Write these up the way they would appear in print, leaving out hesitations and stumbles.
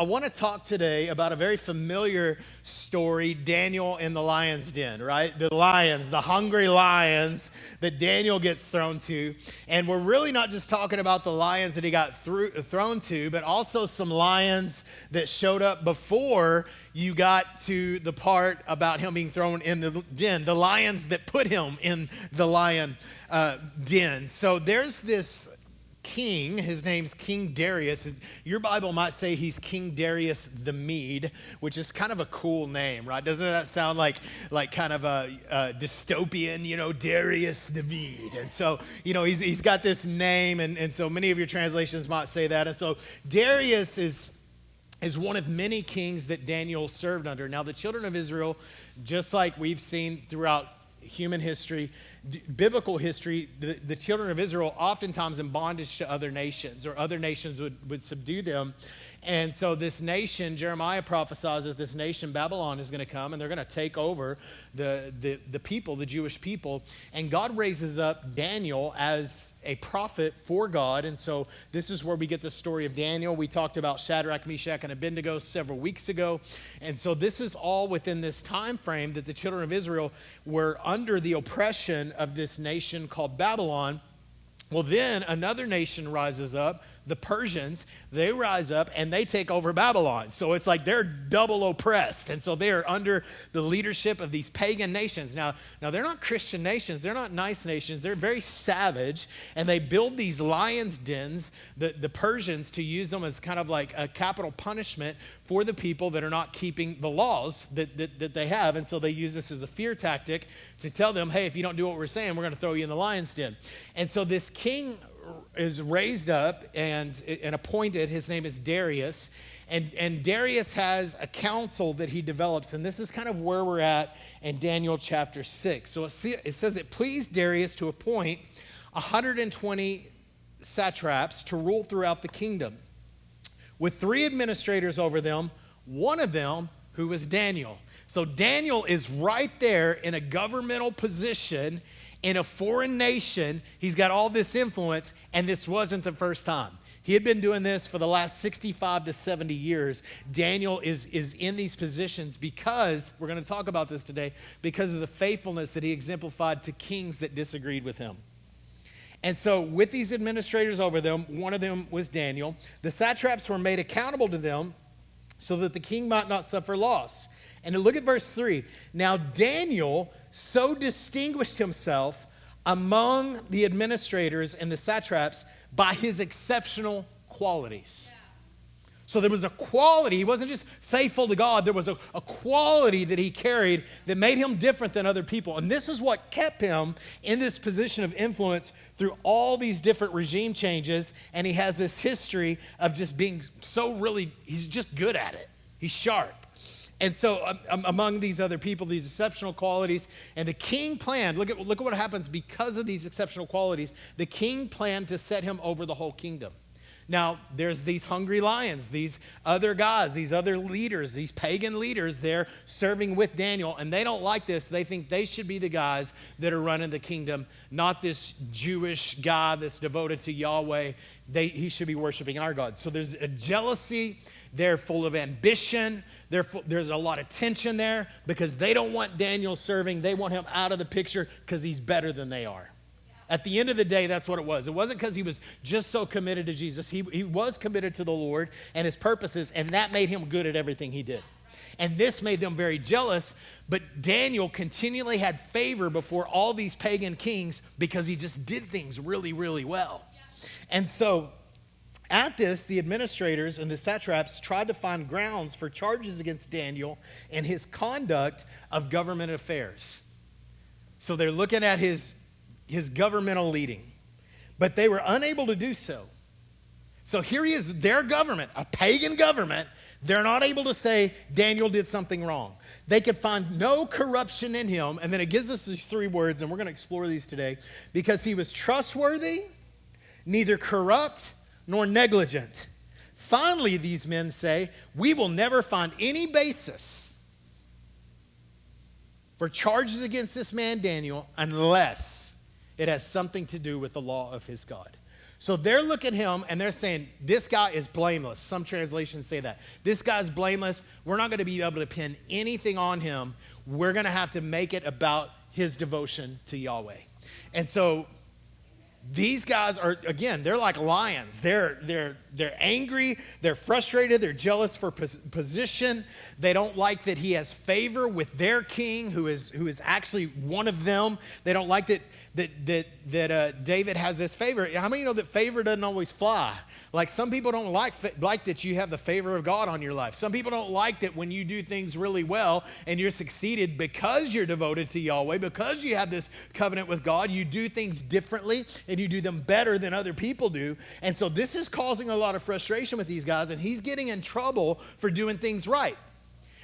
I want to talk today about a very familiar story, Daniel in the lion's den, right? The lions, the hungry lions that Daniel gets thrown to. And we're really not just talking about the lions that he got thrown to, but also some lions that showed up before you got to the part about him being thrown in the den, the lions that put him in the lion den. So there's this king, his name's King Darius. Your Bible might say he's King Darius the Mede, which is kind of a cool name, right? Doesn't that sound like kind of a dystopian, Darius the Mede? And so, he's got this name, and so many of your translations might say that. And so Darius is one of many kings that Daniel served under. Now, the children of Israel, just like we've seen throughout human history, biblical history, the children of Israel oftentimes in bondage to other nations, or other nations would subdue them. And so this nation, Jeremiah prophesies that this nation, Babylon, is going to come, and they're going to take over the people, the Jewish people. And God raises up Daniel as a prophet for God. And so this is where we get the story of Daniel. We talked about Shadrach, Meshach, and Abednego several weeks ago. And so this is all within this time frame that the children of Israel were under the oppression of this nation called Babylon. Well, then another nation rises up, the Persians. They rise up and they take over Babylon. So it's like they're double oppressed. And so they are under the leadership of these pagan nations. Now they're not Christian nations. They're not nice nations. They're very savage. And they build these lions' dens, the Persians, to use them as kind of like a capital punishment for the people that are not keeping the laws that they have. And so they use this as a fear tactic to tell them, hey, if you don't do what we're saying, we're going to throw you in the lion's den. And so this king is raised up and appointed. His name is Darius. And Darius has a council that he develops. And this is kind of where we're at in Daniel chapter 6. So it says it pleased Darius to appoint 120 satraps to rule throughout the kingdom, with 3 administrators over them, one of them who was Daniel. So Daniel is right there in a governmental position in a foreign nation. He's got all this influence, and this wasn't the first time. He had been doing this for the last 65 to 70 years. Daniel is in these positions because, we're going to talk about this today, because of the faithfulness that he exemplified to kings that disagreed with him. And so with these administrators over them, one of them was Daniel. The satraps were made accountable to them so that the king might not suffer loss. And look at verse 3. Now Daniel so distinguished himself among the administrators and the satraps by his exceptional qualities. Yeah. So there was a quality. He wasn't just faithful to God. There was a quality that he carried that made him different than other people. And this is what kept him in this position of influence through all these different regime changes. And he has this history of just being he's just good at it. He's sharp. And so among these other people, these exceptional qualities, and the king planned, look at what happens because of these exceptional qualities. The king planned to set him over the whole kingdom. Now, there's these hungry lions, these other guys, these other leaders, these pagan leaders there serving with Daniel, and they don't like this. They think they should be the guys that are running the kingdom, not this Jewish guy that's devoted to Yahweh. He should be worshiping our God. So there's a jealousy. They're full of ambition. There's a lot of tension there because they don't want Daniel serving. They want him out of the picture because he's better than they are. At the end of the day, that's what it was. It wasn't because he was just so committed to Jesus. He was committed to the Lord and his purposes, and that made him good at everything he did. And this made them very jealous, but Daniel continually had favor before all these pagan kings because he just did things really, really well. And so at this, the administrators and the satraps tried to find grounds for charges against Daniel and his conduct of government affairs. So they're looking at his governmental leading, but they were unable to do so. So here he is, their government, a pagan government. They're not able to say Daniel did something wrong. They could find no corruption in him. And then it gives us these 3 words, and we're going to explore these today. Because he was trustworthy, neither corrupt nor negligent. Finally, these men say, we will never find any basis for charges against this man Daniel unless it has something to do with the law of his God. So they're looking at him and they're saying, this guy is blameless. Some translations say that. This guy's blameless. We're not going to be able to pin anything on him. We're going to have to make it about his devotion to Yahweh. And so these guys are, again, they're like lions. They're angry, they're frustrated, they're jealous for position. They don't like that he has favor with their king, who is actually one of them. They don't like that David has this favor. How many know that favor doesn't always fly? Like, some people don't like that you have the favor of God on your life. Some people don't like that when you do things really well and you're succeeded because you're devoted to Yahweh, because you have this covenant with God. You do things differently and you do them better than other people do. And so this is causing a lot of frustration with these guys, and he's getting in trouble for doing things right.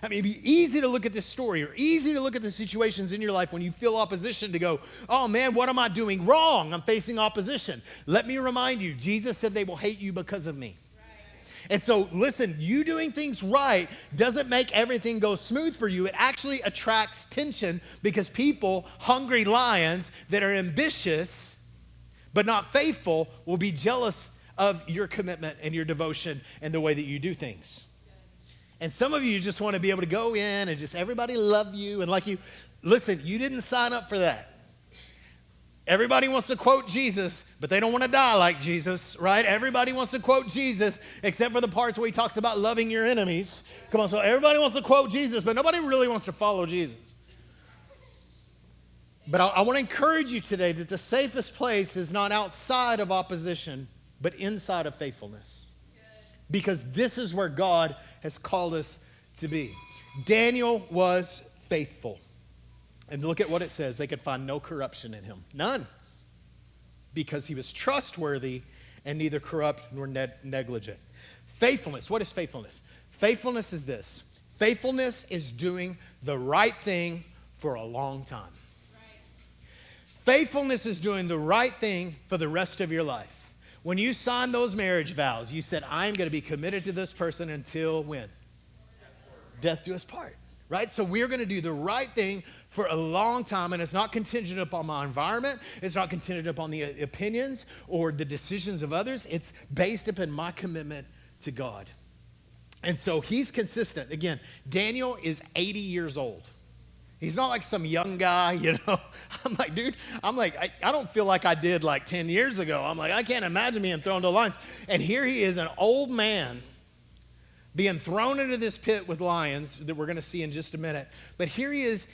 I mean, it'd be easy to look at this story, or easy to look at the situations in your life when you feel opposition to go, oh man, what am I doing wrong? I'm facing opposition. Let me remind you, Jesus said they will hate you because of me. Right. And so listen, you doing things right doesn't make everything go smooth for you. It actually attracts tension, because people, hungry lions that are ambitious but not faithful, will be jealous of your commitment and your devotion and the way that you do things. And some of you just want to be able to go in and just everybody love you and like you. Listen, you didn't sign up for that. Everybody wants to quote Jesus, but they don't want to die like Jesus, right? Everybody wants to quote Jesus, except for the parts where he talks about loving your enemies. Come on, so everybody wants to quote Jesus, but nobody really wants to follow Jesus. But I want to encourage you today that the safest place is not outside of opposition, but inside of faithfulness. Because this is where God has called us to be. Daniel was faithful. And look at what it says. They could find no corruption in him. None. Because he was trustworthy and neither corrupt nor negligent. Faithfulness. What is faithfulness? Faithfulness is this. Faithfulness is doing the right thing for a long time. Faithfulness is doing the right thing for the rest of your life. When you signed those marriage vows, you said, I'm going to be committed to this person until when? Death do us part, right? So we're going to do the right thing for a long time, and it's not contingent upon my environment. It's not contingent upon the opinions or the decisions of others. It's based upon my commitment to God. And so he's consistent. Again, Daniel is 80 years old. He's not like some young guy, you know. I'm like, dude, I don't feel like I did like 10 years ago. I'm like, I can't imagine being thrown to lions. And here he is, an old man, being thrown into this pit with lions that we're going to see in just a minute. But here he is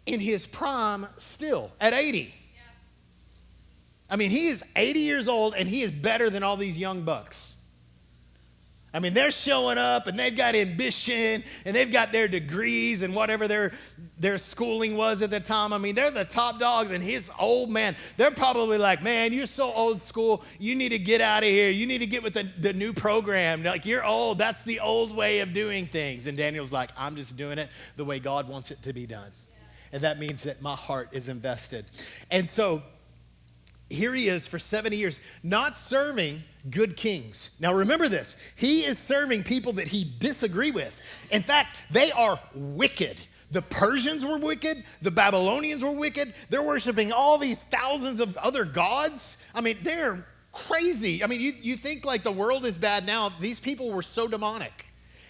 in his prime still at 80. Yeah. I mean, he is 80 years old, and he is better than all these young bucks. I mean, they're showing up and they've got ambition and they've got their degrees and whatever their schooling was at the time. I mean, they're the top dogs, and his old man, they're probably like, man, you're so old school. You need to get out of here. You need to get with the new program. Like, you're old. That's the old way of doing things. And Daniel's like, I'm just doing it the way God wants it to be done. Yeah. And that means that my heart is invested. And so here he is for 70 years, not serving good kings. Now remember this, he is serving people that he disagree with. In fact, they are wicked. The Persians were wicked. The Babylonians were wicked. They're worshiping all these thousands of other gods. I mean, they're crazy. I mean, you think like the world is bad now. These people were so demonic.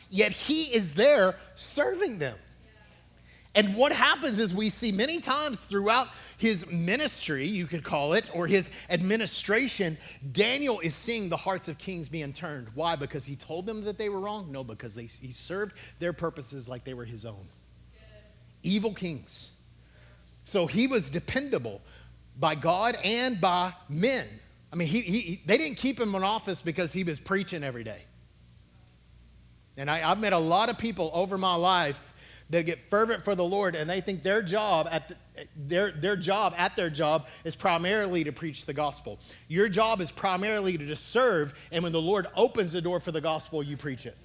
Yet he is there serving them. And what happens is we see many times throughout his ministry, you could call it, or his administration, Daniel is seeing the hearts of kings being turned. Why? Because he told them that they were wrong? No, because he served their purposes like they were his own. Evil kings. So he was dependable by God and by men. I mean, they didn't keep him in office because he was preaching every day. And I've met a lot of people over my life that get fervent for the Lord, and they think their job at their job is primarily to preach the gospel. Your job is primarily to just serve, and when the Lord opens the door for the gospel, you preach it.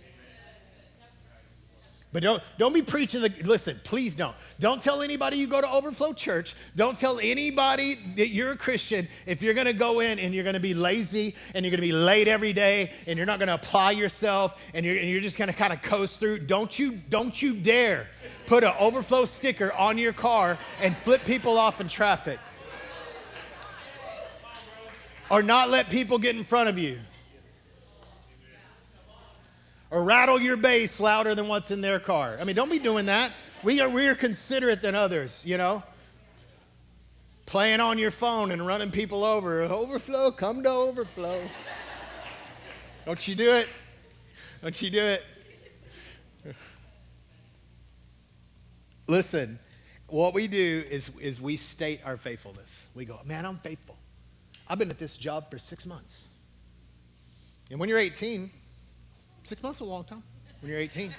But don't be preaching listen, please don't. Don't tell anybody you go to Overflow Church. Don't tell anybody that you're a Christian if you're going to go in and you're going to be lazy and you're going to be late every day and you're not going to apply yourself and you're just going to kind of coast through. Don't you dare put an Overflow sticker on your car and flip people off in traffic. Or not let people get in front of you. Or rattle your bass louder than what's in their car. I mean, don't be doing that. We are considerate than others, you know. Playing on your phone and running people over. Overflow, come to Overflow. Don't you do it. Don't you do it. Listen, what we do is we state our faithfulness. We go, man, I'm faithful. I've been at this job for 6 months. And when you're 18, 6 months is a long time when you're 18.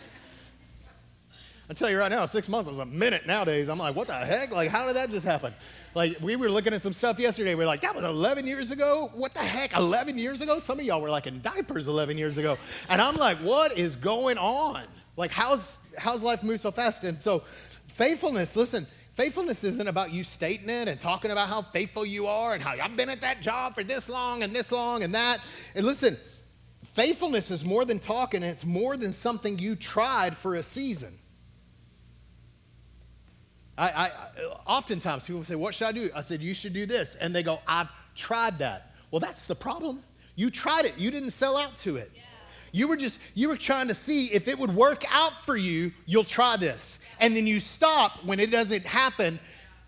I tell you right now, 6 months is a minute nowadays. I'm like, what the heck? Like, how did that just happen? Like, we were looking at some stuff yesterday. We're like, that was 11 years ago? What the heck, 11 years ago? Some of y'all were like in diapers 11 years ago. And I'm like, what is going on? Like, how's life move so fast? And so faithfulness, listen, faithfulness isn't about you stating it and talking about how faithful you are and how I've been at that job for this long and that. And listen, faithfulness is more than talking. It's more than something you tried for a season. I oftentimes people say, what should I do? I said, you should do this. And they go, I've tried that. Well, that's the problem. You tried it. You didn't sell out to it. Yeah. You were trying to see if it would work out for you, you'll try this. And then you stop when it doesn't happen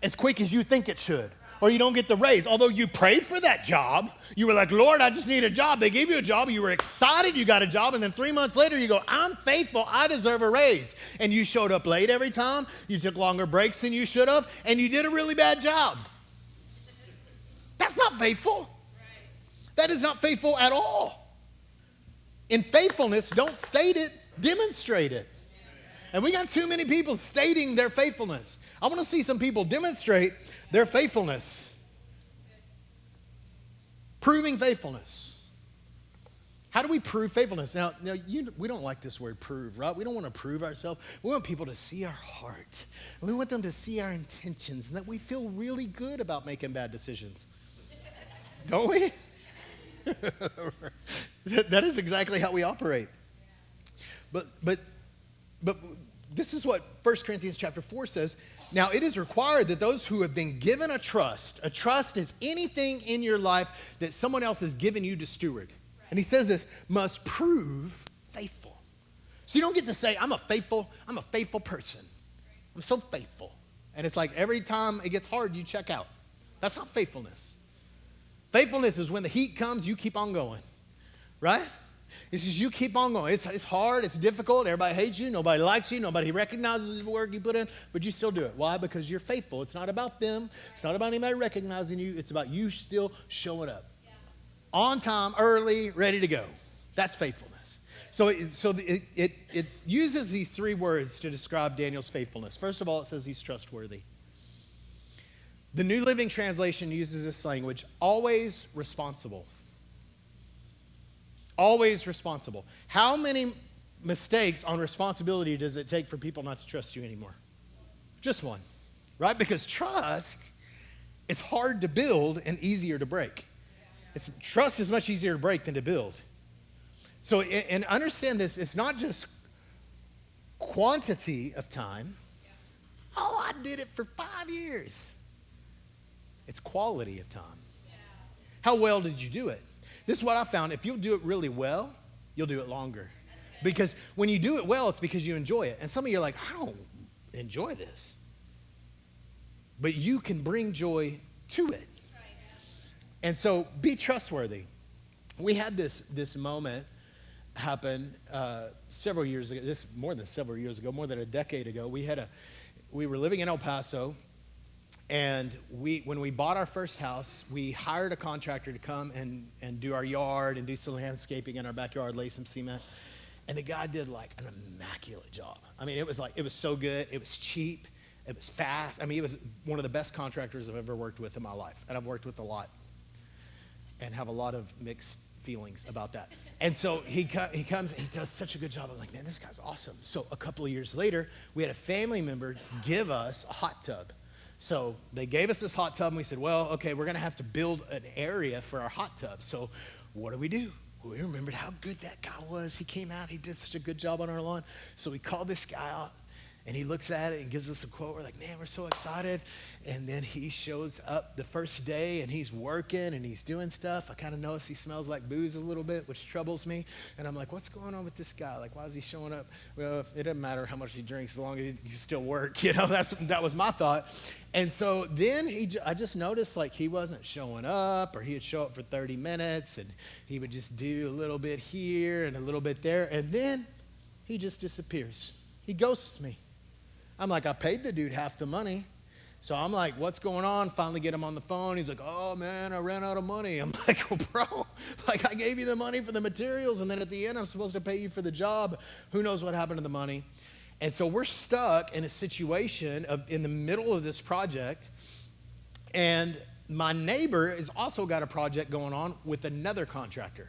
as quick as you think it should. Or you don't get the raise. Although you prayed for that job, you were like, Lord, I just need a job. They gave you a job. You were excited you got a job. And then 3 months later, you go, I'm faithful. I deserve a raise. And you showed up late every time. You took longer breaks than you should have. And you did a really bad job. That's not faithful. That is not faithful at all. In faithfulness, don't state it, demonstrate it. And we got too many people stating their faithfulness. I want to see some people demonstrate their faithfulness. Proving faithfulness. How do we prove faithfulness? Now we don't like this word prove, right? We don't want to prove ourselves. We want people to see our heart. We want them to see our intentions and that we feel really good about making bad decisions. Don't we? That is exactly how we operate. But this is what 1 Corinthians chapter 4 says. Now, it is required that those who have been given a trust is anything in your life that someone else has given you to steward. Right. And he says this, must prove faithful. So you don't get to say, I'm a faithful person. I'm so faithful. And it's like every time it gets hard, you check out. That's not faithfulness. Faithfulness is when the heat comes, you keep on going, right? It's just you keep on going. It's hard. It's difficult. Everybody hates you. Nobody likes you. Nobody recognizes the work you put in, but you still do it. Why? Because you're faithful. It's not about them. It's not about anybody recognizing you. It's about you still showing up. Yeah. On time, early, ready to go. That's faithfulness. So it uses these 3 words to describe Daniel's faithfulness. First of all, it says he's trustworthy. The New Living Translation uses this language, always responsible. Always responsible. How many mistakes on responsibility does it take for people not to trust you anymore? Just one, right? Because trust is hard to build and easier to break. Trust is much easier to break than to build. So, and understand this, it's not just quantity of time. Oh, I did it for 5 years. It's quality of time. How well did you do it? This is what I found. If you'll do it really well, you'll do it longer. Because when you do it well, it's because you enjoy it. And some of you are like, I don't enjoy this. But you can bring joy to it. And so be trustworthy. We had this moment happen several years ago. This more than several years ago, more than a decade ago. We were living in El Paso. And when we bought our first house, we hired a contractor to come and do our yard and do some landscaping in our backyard, lay some cement. And the guy did like an immaculate job. I mean, it was so good. It was cheap. It was fast. I mean, he was one of the best contractors I've ever worked with in my life. And I've worked with a lot and have a lot of mixed feelings about that. And so he comes and he does such a good job. I'm like, man, this guy's awesome. So a couple of years later, we had a family member give us a hot tub. So they gave us this hot tub, and we said, well, okay, we're going to have to build an area for our hot tub. So what do? Well, we remembered how good that guy was. He came out. He did such a good job on our lawn. So we called this guy out, And he looks at it and gives us a quote. We're like, man, we're so excited. And then he shows up the first day and he's working and he's doing stuff. I kind of notice he smells like booze a little bit, which troubles me. And I'm like, what's going on with this guy? Like, why is he showing up? Well, it doesn't matter how much he drinks as long as he can still work. You know, that was my thought. And so then I just noticed like he wasn't showing up, or he would show up for 30 minutes and he would just do a little bit here and a little bit there. And then he just disappears. He ghosts me. I'm like, I paid the dude half the money. So I'm like, what's going on? Finally get him on the phone. He's like, oh man, I ran out of money. I'm like, well, bro, like I gave you the money for the materials, and then at the end I'm supposed to pay you for the job. Who knows what happened to the money? And so we're stuck in a situation in the middle of this project. And my neighbor has also got a project going on with another contractor.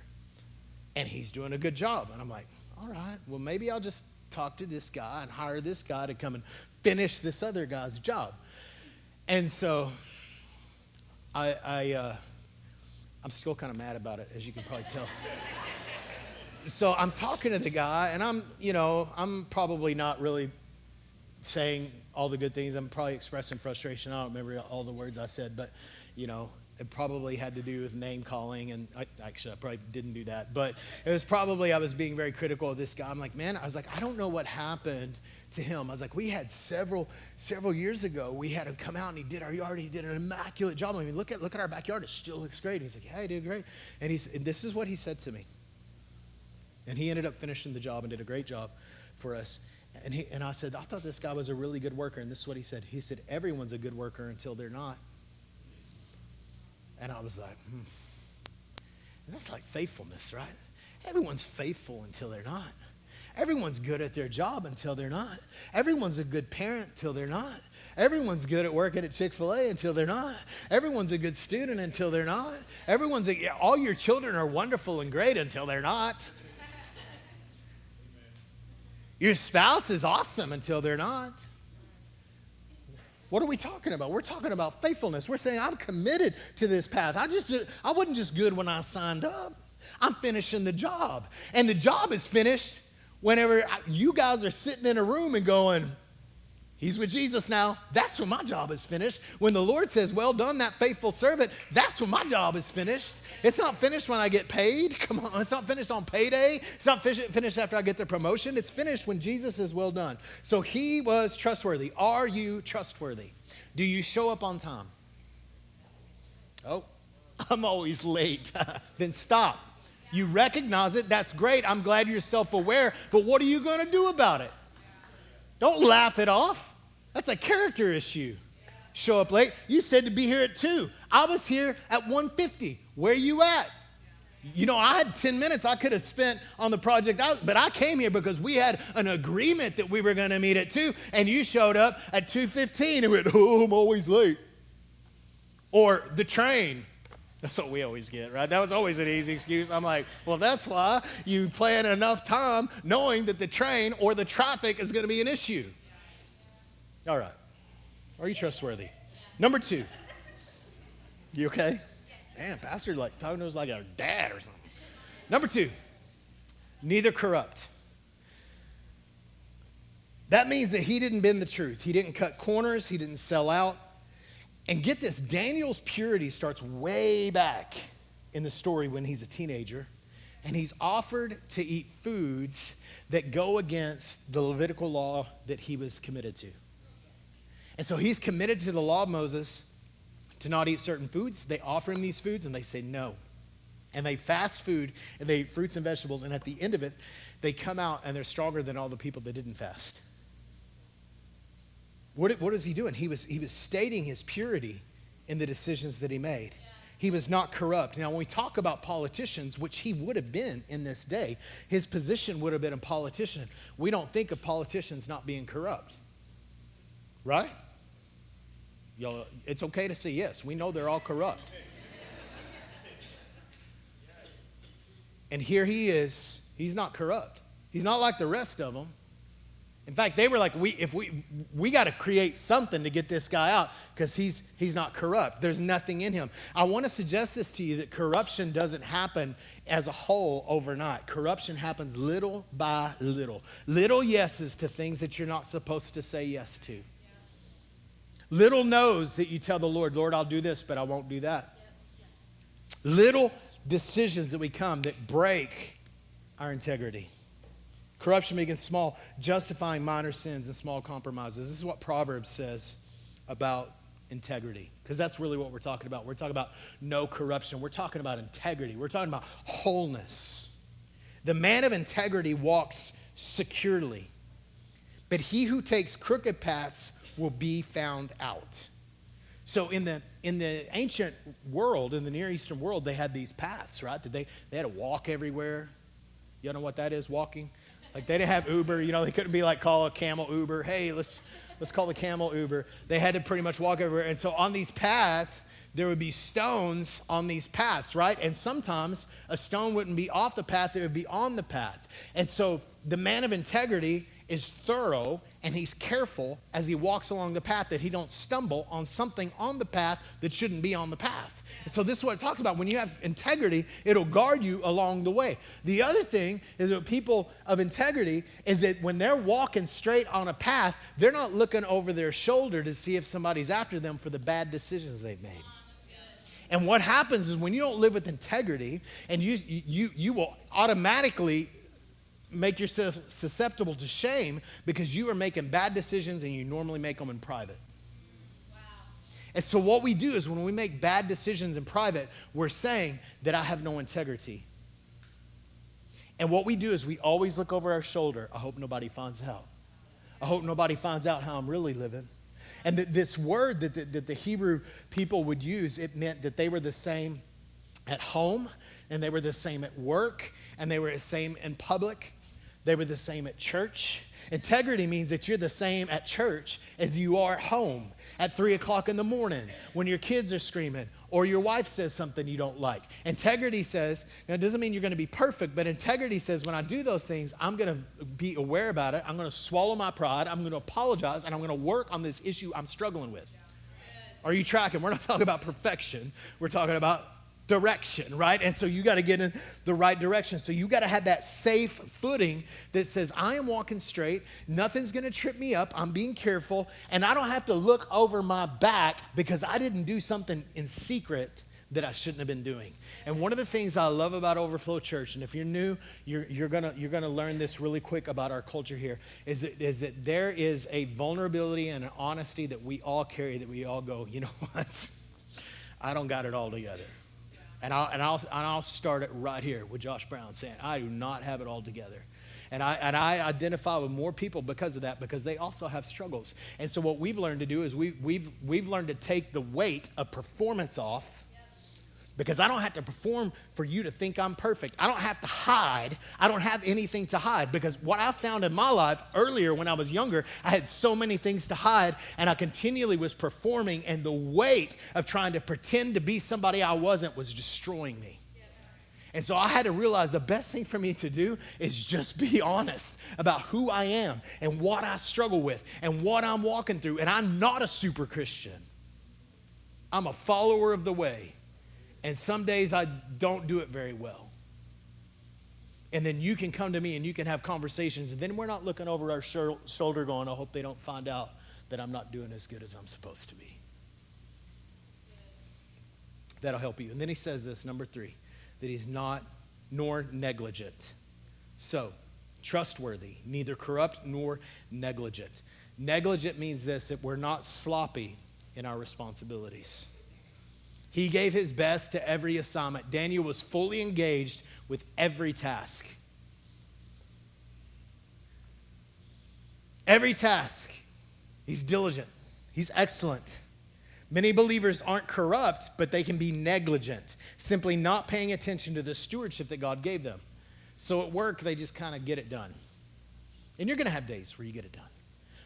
And he's doing a good job. And I'm like, all right, well, maybe I'll just talk to this guy and hire this guy to come and finish this other guy's job. And so I'm still kind of mad about it, as you can probably tell. So I'm talking to the guy, and I'm probably not really saying all the good things. I'm probably expressing frustration. I don't remember all the words I said, but it probably had to do with name calling, and I probably didn't do that, but it was probably I was being very critical of this guy. I'm like, man, I don't know what happened to him. I was like, we had several years ago, we had him come out and he did our yard. He did an immaculate job. I mean, look at our backyard. It still looks great. He's like, yeah, he did great. And this is what he said to me. And he ended up finishing the job and did a great job for us. And I said, I thought this guy was a really good worker. And this is what he said. He said, everyone's a good worker until they're not. And I was like, And that's like faithfulness, right? Everyone's faithful until they're not. Everyone's good at their job until they're not. Everyone's a good parent until they're not. Everyone's good at working at Chick-fil-A until they're not. Everyone's a good student until they're not. All your children are wonderful and great until they're not. Your spouse is awesome until they're not. What are we talking about? We're talking about faithfulness. We're saying, I'm committed to this path. I wasn't just good when I signed up. I'm finishing the job. And the job is finished whenever you guys are sitting in a room and going, he's with Jesus now. That's when my job is finished. When the Lord says, well done, that faithful servant, that's when my job is finished. It's not finished when I get paid. Come on, it's not finished on payday. It's not finished after I get the promotion. It's finished when Jesus says, well done. So he was trustworthy. Are you trustworthy? Do you show up on time? Oh, I'm always late. Then stop. You recognize it. That's great. I'm glad you're self-aware. But what are you going to do about it? Don't laugh it off. That's a character issue. Show up late. You said to be here at 2. I was here at 1:50. Where you at? I had 10 minutes I could have spent on the project, but I came here because we had an agreement that we were going to meet at 2, and you showed up at 2:15 and went, oh, I'm always late. Or the train. That's what we always get, right? That was always an easy excuse. I'm like, well, that's why you plan enough time knowing that the train or the traffic is going to be an issue. All right. Are you trustworthy? Number 2. You okay? Man, pastor talking to us like our dad or something. Number 2, neither corrupt. That means that he didn't bend the truth. He didn't cut corners. He didn't sell out. And get this, Daniel's purity starts way back in the story when he's a teenager, and he's offered to eat foods that go against the Levitical law that he was committed to. And so he's committed to the law of Moses to not eat certain foods. They offer him these foods, and they say no. And they fast food, and they eat fruits and vegetables, and at the end of it, they come out, and they're stronger than all the people that didn't fast. What is he doing? He was stating his purity in the decisions that he made. He was not corrupt. Now, when we talk about politicians, which he would have been in this day, his position would have been a politician. We don't think of politicians not being corrupt. Right? Y'all, it's okay to say yes. We know they're all corrupt. And here he is. He's not corrupt. He's not like the rest of them. In fact, they were like, we got to create something to get this guy out because he's not corrupt. There's nothing in him. I want to suggest this to you, that corruption doesn't happen as a whole overnight. Corruption happens little by little. Little yeses to things that you're not supposed to say yes to. Little no's that you tell the Lord, Lord, I'll do this, but I won't do that. Little decisions that we come that break our integrity. Corruption begins small, justifying minor sins and small compromises. This is what Proverbs says about integrity, because that's really what we're talking about. We're talking about no corruption. We're talking about integrity. We're talking about wholeness. The man of integrity walks securely, but he who takes crooked paths will be found out. So in the ancient world, in the Near Eastern world, they had these paths, right? That they had to walk everywhere. You know what that is, walking? Like they didn't have Uber, they couldn't be like call a camel Uber. Hey, let's call the camel Uber. They had to pretty much walk everywhere. And so on these paths, there would be stones on these paths, right? And sometimes a stone wouldn't be off the path, it would be on the path. And so the man of integrity is thorough and he's careful as he walks along the path that he don't stumble on something on the path that shouldn't be on the path. And so this is what it talks about. When you have integrity, it'll guard you along the way. The other thing is that people of integrity is that when they're walking straight on a path, they're not looking over their shoulder to see if somebody's after them for the bad decisions they've made. And what happens is when you don't live with integrity, and you will automatically make yourself susceptible to shame because you are making bad decisions and you normally make them in private. Wow. And so what we do is when we make bad decisions in private, we're saying that I have no integrity. And what we do is we always look over our shoulder. I hope nobody finds out. I hope nobody finds out how I'm really living. And this word that the Hebrew people would use, it meant that they were the same at home, and they were the same at work, and they were the same in public. They were the same at church. Integrity means that you're the same at church as you are at home at 3 o'clock in the morning when your kids are screaming or your wife says something you don't like. Integrity says, now it doesn't mean you're going to be perfect, but integrity says when I do those things, I'm going to be aware about it. I'm going to swallow my pride. I'm going to apologize, and I'm going to work on this issue I'm struggling with. Are you tracking? We're not talking about perfection. We're talking about direction, right? And so you got to get in the right direction. So you got to have that safe footing that says, I am walking straight. Nothing's going to trip me up. I'm being careful. And I don't have to look over my back because I didn't do something in secret that I shouldn't have been doing. And one of the things I love about Overflow Church, and if you're new, you're gonna learn this really quick about our culture here, is that there is a vulnerability and an honesty that we all carry, that we all go, you know what? I don't got it all together. And I'll start it right here with Josh Brown saying, I do not have it all together. And I identify with more people because of that, because they also have struggles. And so what we've learned to do is we've learned to take the weight of performance off, because I don't have to perform for you to think I'm perfect. I don't have to hide. I don't have anything to hide, because what I found in my life earlier when I was younger, I had so many things to hide, and I continually was performing, and the weight of trying to pretend to be somebody I wasn't was destroying me. And so I had to realize the best thing for me to do is just be honest about who I am and what I struggle with and what I'm walking through. And I'm not a super Christian. I'm a follower of the way. And some days I don't do it very well. And then you can come to me and you can have conversations, and then we're not looking over our shoulder going, I hope they don't find out that I'm not doing as good as I'm supposed to be. That'll help you. And then he says this, number 3, that he's not nor negligent. So, trustworthy, neither corrupt nor negligent. Negligent means this, that we're not sloppy in our responsibilities. He gave his best to every assignment. Daniel was fully engaged with every task. Every task. He's diligent. He's excellent. Many believers aren't corrupt, but they can be negligent, simply not paying attention to the stewardship that God gave them. So at work, they just kind of get it done. And you're going to have days where you get it done.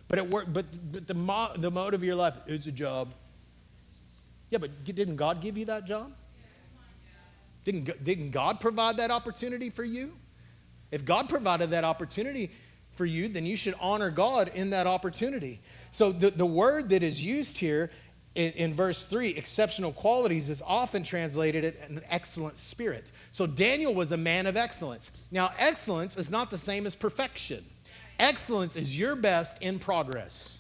But at work, but the mode of your life is a job. Yeah, but didn't God give you that job? Didn't God provide that opportunity for you? If God provided that opportunity for you, then you should honor God in that opportunity. So the word that is used here in verse 3, exceptional qualities, is often translated an excellent spirit. So Daniel was a man of excellence. Now, excellence is not the same as perfection. Excellence is your best in progress,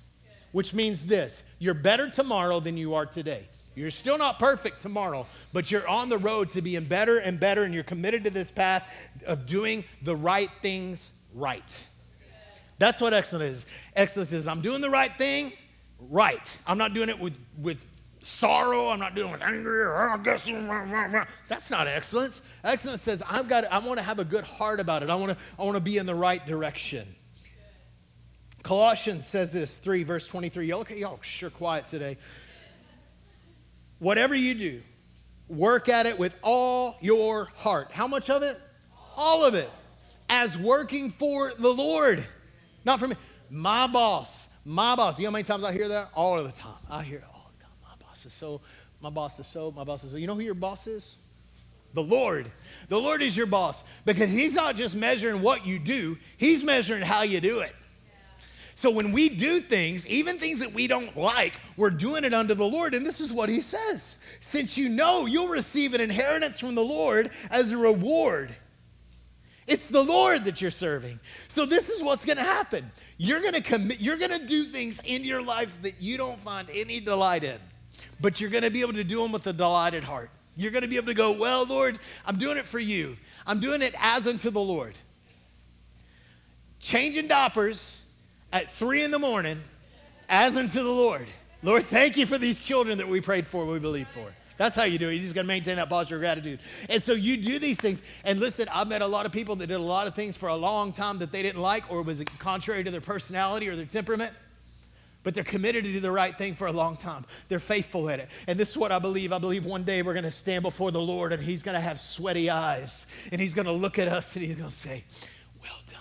which means this: you're better tomorrow than you are today. You're still not perfect tomorrow, but you're on the road to being better and better, and you're committed to this path of doing the right things right. That's what excellence is. Excellence is, I'm doing the right thing right. I'm not doing it with sorrow. I'm not doing it with anger. I guess. That's not excellence. Excellence says, I want to have a good heart about it. I want to be in the right direction. Colossians says this, 3, verse 23. Y'all sure quiet today. Whatever you do, work at it with all your heart. How much of it? All of it. As working for the Lord. Not for me. My boss. You know how many times I hear that? All of the time. I hear it all the time. My boss is so. You know who your boss is? The Lord. The Lord is your boss. Because he's not just measuring what you do. He's measuring how you do it. So when we do things, even things that we don't like, we're doing it unto the Lord. And this is what he says. Since you know you'll receive an inheritance from the Lord as a reward. It's the Lord that you're serving. So this is what's going to happen. You're going to do things in your life that you don't find any delight in. But you're going to be able to do them with a delighted heart. You're going to be able to go, well, Lord, I'm doing it for you. I'm doing it as unto the Lord. Changing diapers at 3 a.m, as unto the Lord. Lord, thank you for these children that we prayed for, we believe for. That's how you do it. You just got to maintain that posture of gratitude. And so you do these things. And listen, I've met a lot of people that did a lot of things for a long time that they didn't like, or was contrary to their personality or their temperament. But they're committed to do the right thing for a long time. They're faithful at it. And this is what I believe. I believe one day we're going to stand before the Lord, and he's going to have sweaty eyes. And he's going to look at us, and he's going to say, well done.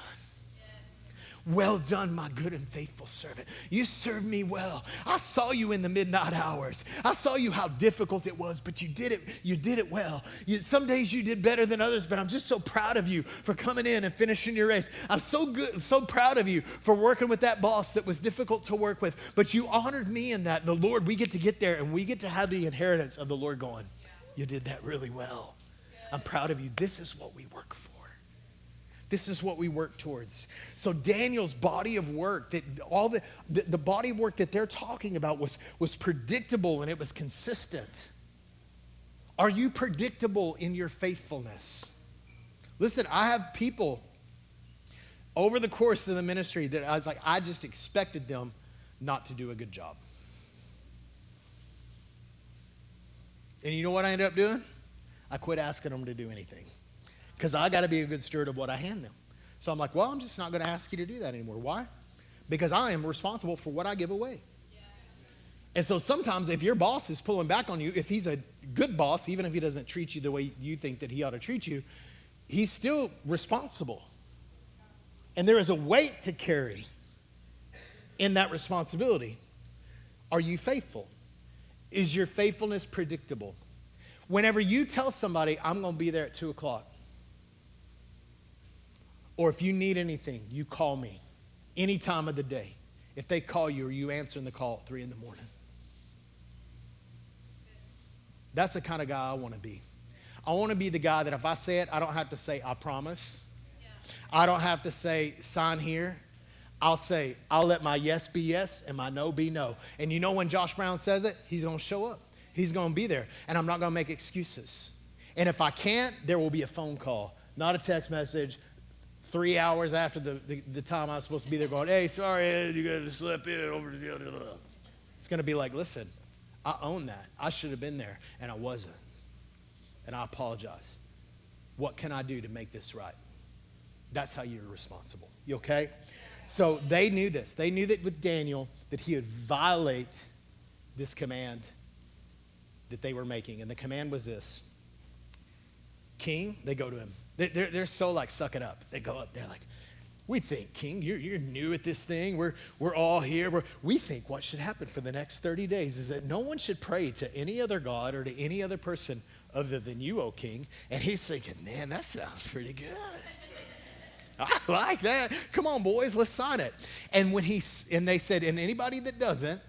Well done, my good and faithful servant. You served me well. I saw you in the midnight hours. I saw you how difficult it was, but you did it. You did it well. Some days you did better than others, but I'm just so proud of you for coming in and finishing your race. I'm so proud of you for working with that boss that was difficult to work with, but you honored me in that. The Lord, we get there, and we get to have the inheritance of the Lord going, you did that really well. I'm proud of you. This is what we work for. This is what we work towards. So Daniel's body of work, that all the body of work that they're talking about was predictable, and it was consistent. Are you predictable in your faithfulness? Listen, I have people over the course of the ministry that I was like, I just expected them not to do a good job. And you know what I ended up doing? I quit asking them to do anything. Because I got to be a good steward of what I hand them. So I'm like, well, I'm just not going to ask you to do that anymore. Why? Because I am responsible for what I give away. Yeah. And so sometimes if your boss is pulling back on you, if he's a good boss, even if he doesn't treat you the way you think that he ought to treat you, he's still responsible. And there is a weight to carry in that responsibility. Are you faithful? Is your faithfulness predictable? Whenever you tell somebody, I'm going to be there at 2 o'clock, or if you need anything, you call me any time of the day. If they call you, or you answering the call at 3 a.m. That's the kind of guy I want to be. I want to be the guy that if I say it, I don't have to say, I promise. Yeah. I don't have to say, sign here. I'll say, I'll let my yes be yes and my no be no. And you know when Josh Brown says it, he's going to show up. He's going to be there. And I'm not going to make excuses. And if I can't, there will be a phone call, not a text message, 3 hours after the time I was supposed to be there going, hey, sorry, Ed, you got to slip in over to the other. It's going to be like, listen, I own that. I should have been there, and I wasn't. And I apologize. What can I do to make this right? That's how you're responsible. You okay? So they knew this. They knew that with Daniel, that he would violate this command that they were making. And the command was this. King, they go to him. They're so like, suck it up. They go up there like, we think, King, you're new at this thing. We're all here. We think what should happen for the next 30 days is that no one should pray to any other God or to any other person other than you, O King. And he's thinking, man, that sounds pretty good. I like that. Come on, boys, let's sign it. And they said, and anybody that doesn't,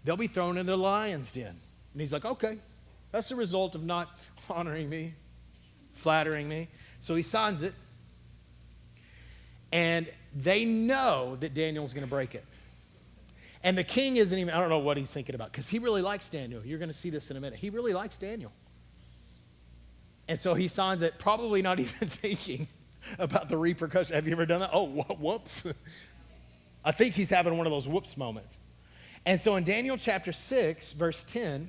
they'll be thrown into the lion's den. And he's like, okay, that's the result of not honoring me, flattering me. So he signs it. And they know that Daniel's going to break it. And the king isn't even, I don't know what he's thinking about, because he really likes Daniel. You're going to see this in a minute. He really likes Daniel. And so he signs it, probably not even thinking about the repercussions. Have you ever done that? Oh, whoops. I think he's having one of those whoops moments. And so in Daniel chapter 6, verse 10,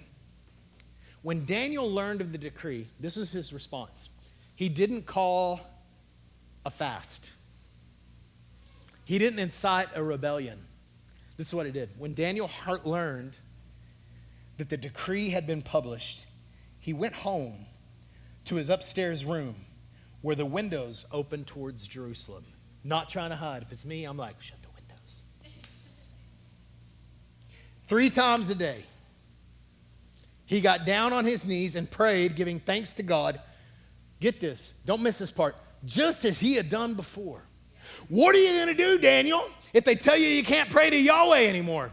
when Daniel learned of the decree, this is his response. He didn't call a fast. He didn't incite a rebellion. This is what he did. When Daniel learned that the decree had been published, he went home to his upstairs room where the windows opened towards Jerusalem. Not trying to hide. If it's me, I'm like, shut the windows. 3 times a day, he got down on his knees and prayed, giving thanks to God. Get this, don't miss this part. Just as he had done before. What are you going to do, Daniel, if they tell you you can't pray to Yahweh anymore?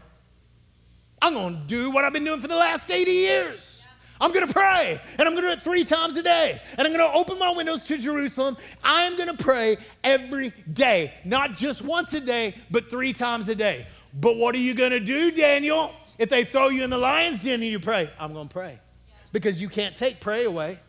I'm going to do what I've been doing for the last 80 years. I'm going to pray, and I'm going to do it 3 times a day, and I'm going to open my windows to Jerusalem. I'm going to pray every day, not just once a day, but 3 times a day. But what are you going to do, Daniel, if they throw you in the lion's den and you pray? I'm going to pray, because you can't take prayer away.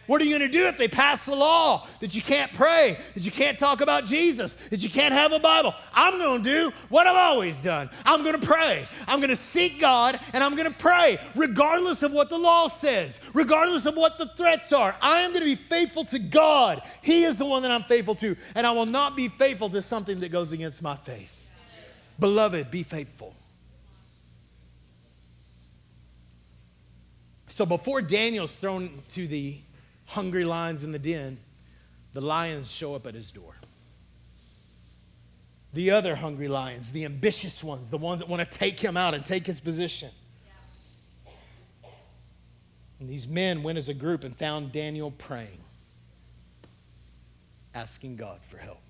What are you going to do if they pass the law that you can't pray, that you can't talk about Jesus, that you can't have a Bible? I'm going to do what I've always done. I'm going to pray. I'm going to seek God, and I'm going to pray regardless of what the law says, regardless of what the threats are. I am going to be faithful to God. He is the one that I'm faithful to, and I will not be faithful to something that goes against my faith. Beloved, be faithful. So before Daniel's thrown to the hungry lions in the den, the lions show up at his door. The other hungry lions, the ambitious ones, the ones that want to take him out and take his position. And these men went as a group and found Daniel praying, asking God for help.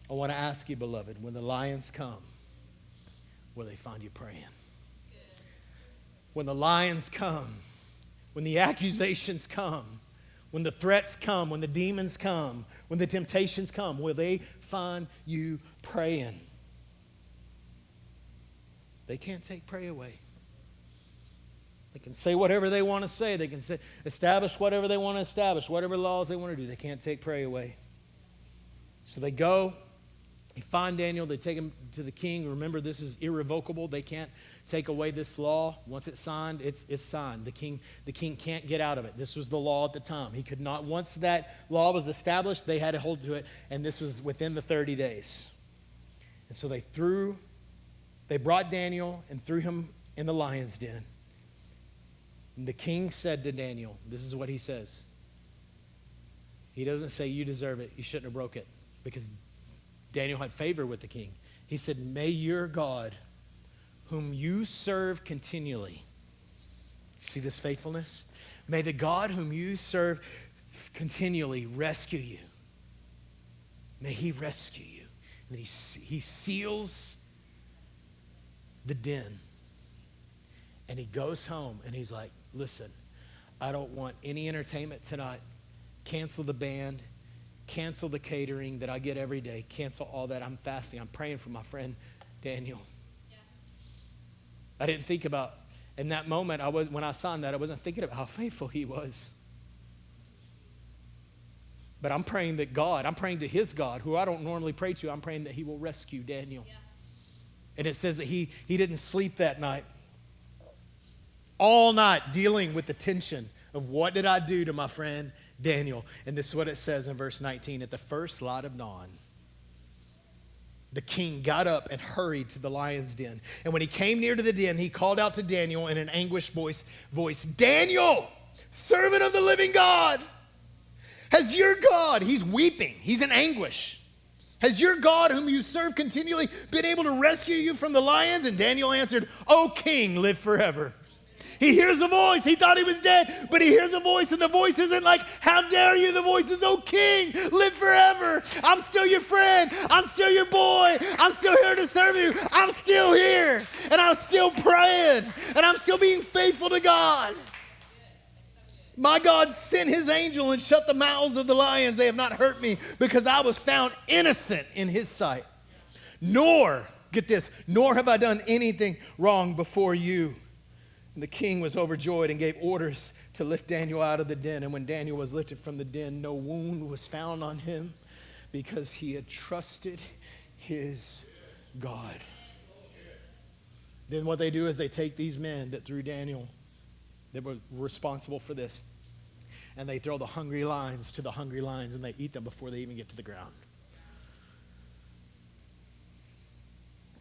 I want to ask you, beloved, when the lions come, will they find you praying? When the lions come, when the accusations come, when the threats come, when the demons come, when the temptations come, will they find you praying? They can't take prayer away. They can say whatever they want to say. They can establish whatever they want to establish, whatever laws they want to do. They can't take prayer away. So they go, they find Daniel, they take him to the king. Remember, this is irrevocable. They can't take away this law. Once it's signed, it's signed. The king can't get out of it. This was the law at the time. He could not, once that law was established, they had to hold to it, and this was within the 30 days. And so they brought Daniel and threw him in the lion's den. And the king said to Daniel, this is what he says. He doesn't say, you deserve it, you shouldn't have broke it, because Daniel had favor with the king. He said, may your God, whom you serve continually. See this faithfulness? May the God whom you serve continually rescue you. May he rescue you. And he seals the den. And he goes home and he's like, listen, I don't want any entertainment tonight. Cancel the band. Cancel the catering that I get every day. Cancel all that. I'm fasting. I'm praying for my friend Daniel. I didn't think about, in that moment, when I signed that, I wasn't thinking about how faithful he was. But I'm praying I'm praying to his God, who I don't normally pray to. I'm praying that he will rescue Daniel. Yeah. And it says that he didn't sleep that night. All night dealing with the tension of what did I do to my friend Daniel. And this is what it says in verse 19. At the first light of dawn, the king got up and hurried to the lion's den. And when he came near to the den, he called out to Daniel in an anguished voice, Daniel, servant of the living God, has your God, he's weeping, he's in anguish. Has your God, whom you serve continually, been able to rescue you from the lions? And Daniel answered, O king, live forever. He hears a voice. He thought he was dead, but he hears a voice, and the voice isn't like, how dare you? The voice is, oh king, live forever. I'm still your friend. I'm still your boy. I'm still here to serve you. I'm still here, and I'm still praying, and I'm still being faithful to God. My God sent his angel and shut the mouths of the lions. They have not hurt me because I was found innocent in his sight. Nor, get this, nor have I done anything wrong before you. And the king was overjoyed and gave orders to lift Daniel out of the den. And when Daniel was lifted from the den, no wound was found on him because he had trusted his God. Then what they do is they take these men that threw Daniel, that were responsible for this, and they throw the hungry lions to the hungry lions, and they eat them before they even get to the ground.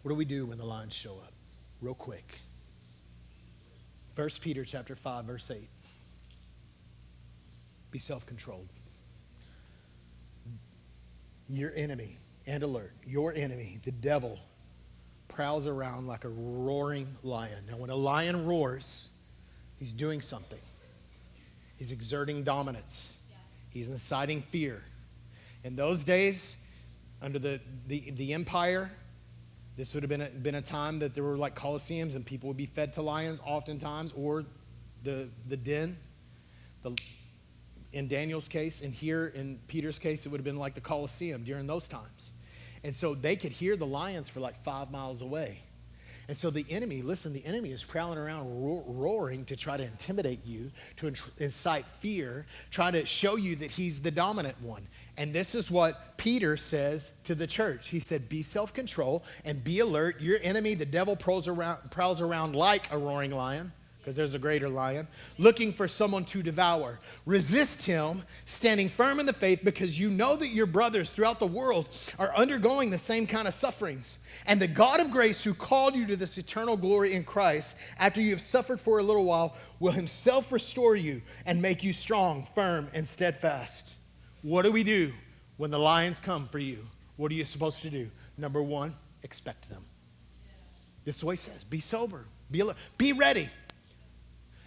What do we do when the lions show up? Real quick. 1 Peter chapter 5, verse 8. Be self-controlled. Your enemy, and alert, your enemy, the devil, prowls around like a roaring lion. Now, when a lion roars, he's doing something. He's exerting dominance. He's inciting fear. In those days, under the empire, this would have been a time that there were like Colosseums and people would be fed to lions oftentimes, or the den. In Daniel's case, and here in Peter's case, it would have been like the Colosseum during those times. And so they could hear the lions for like 5 miles away. And so the enemy is prowling around roaring to try to intimidate you, to incite fear, trying to show you that he's the dominant one. And this is what Peter says to the church. He said, be self-control and be alert. Your enemy, the devil, prowls around like a roaring lion, because there's a greater lion, looking for someone to devour. Resist him, standing firm in the faith, because you know that your brothers throughout the world are undergoing the same kind of sufferings. And the God of grace, who called you to this eternal glory in Christ, after you have suffered for a little while, will himself restore you and make you strong, firm, and steadfast. What do we do when the lions come for you? What are you supposed to do? Number one, expect them. This is what he says. Be sober. Be alert. Be ready.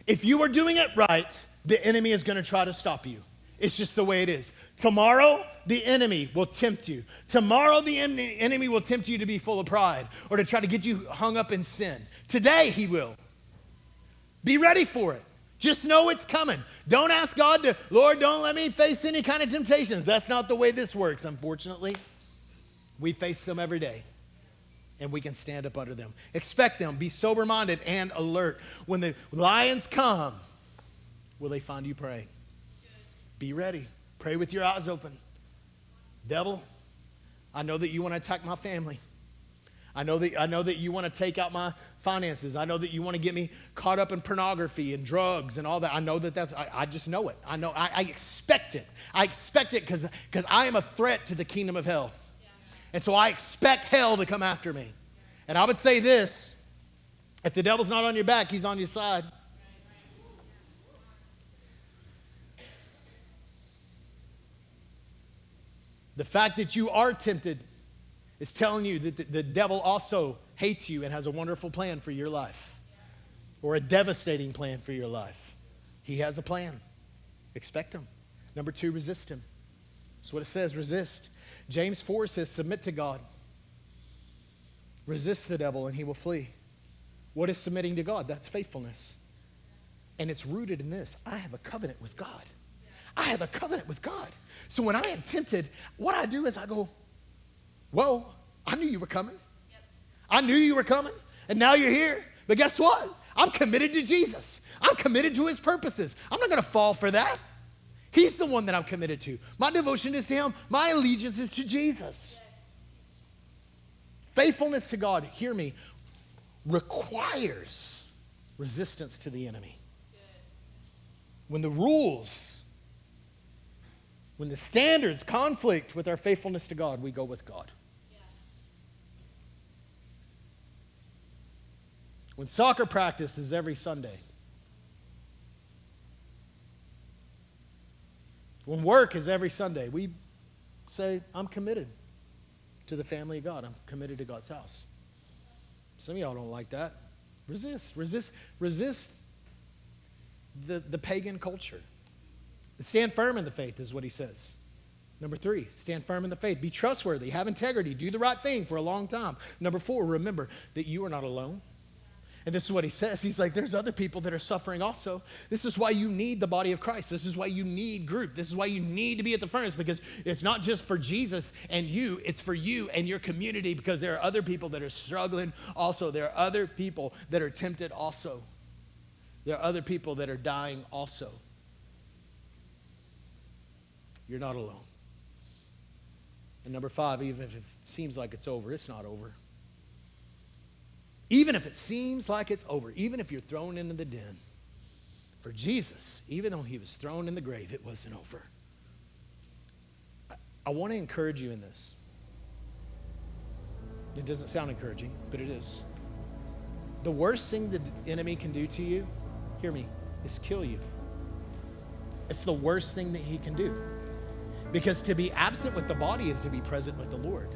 If you are doing it right, the enemy is going to try to stop you. It's just the way it is. Tomorrow, the enemy will tempt you. Tomorrow, the enemy will tempt you to be full of pride or to try to get you hung up in sin. Today, he will. Be ready for it. Just know it's coming. Don't ask God to, Lord, don't let me face any kind of temptations. That's not the way this works, unfortunately. We face them every day, and we can stand up under them. Expect them. Be sober-minded and alert. When the lions come, will they find you praying? Be ready. Pray with your eyes open. Devil, I know that you want to attack my family. I know that you want to take out my finances. I know that you want to get me caught up in pornography and drugs and all that. I know I just know it. I expect it. I expect it because I am a threat to the kingdom of hell. And so I expect hell to come after me. And I would say this, if the devil's not on your back, he's on your side. The fact that you are tempted is telling you that the devil also hates you and has a wonderful plan for your life, or a devastating plan for your life. He has a plan. Expect him. Number two, resist him. That's what it says, resist. James 4 says, submit to God. Resist the devil and he will flee. What is submitting to God? That's faithfulness. And it's rooted in this. I have a covenant with God. I have a covenant with God. So when I am tempted, what I do is I go, whoa, I knew you were coming. Yep. I knew you were coming, and now you're here. But guess what? I'm committed to Jesus. I'm committed to his purposes. I'm not going to fall for that. He's the one that I'm committed to. My devotion is to him. My allegiance is to Jesus. Yes. Faithfulness to God, hear me, requires resistance to the enemy. When the rules, when the standards conflict with our faithfulness to God, we go with God. When soccer practice is every Sunday, when work is every Sunday, we say, I'm committed to the family of God. I'm committed to God's house. Some of y'all don't like that. Resist the pagan culture. Stand firm in the faith is what he says. Number 3, stand firm in the faith. Be trustworthy, have integrity, do the right thing for a long time. Number 4, remember that you are not alone. And this is what he says. He's like, there's other people that are suffering also. This is why you need the body of Christ. This is why you need group. This is why you need to be at the furnace, because it's not just for Jesus and you, it's for you and your community, because there are other people that are struggling also. There are other people that are tempted also. There are other people that are dying also. You're not alone. And number 5, even if it seems like it's over, it's not over. Even if it seems like it's over, even if you're thrown into the den, for Jesus, even though he was thrown in the grave, it wasn't over. I want to encourage you in this. It doesn't sound encouraging, but it is. The worst thing the enemy can do to you, hear me, is kill you. It's the worst thing that he can do. Because to be absent with the body is to be present with the Lord.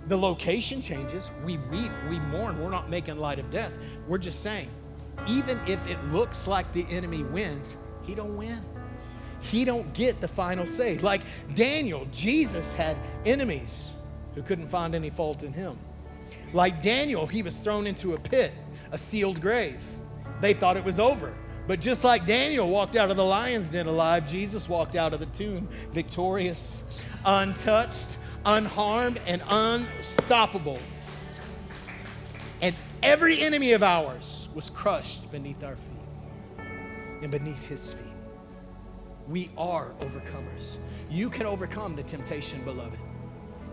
The location changes. We weep, we mourn. We're not making light of death. We're just saying, even if it looks like the enemy wins, he don't win. He don't get the final say. Like Daniel, Jesus had enemies who couldn't find any fault in him. Like Daniel, he was thrown into a pit, a sealed grave. They thought it was over. But just like Daniel walked out of the lion's den alive, Jesus walked out of the tomb victorious, untouched, unharmed, and unstoppable. And every enemy of ours was crushed beneath our feet and beneath his feet. We are overcomers. You can overcome the temptation, beloved.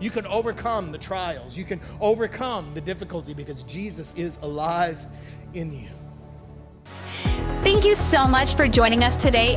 You can overcome the trials. You can overcome the difficulty because Jesus is alive in you. Thank you so much for joining us today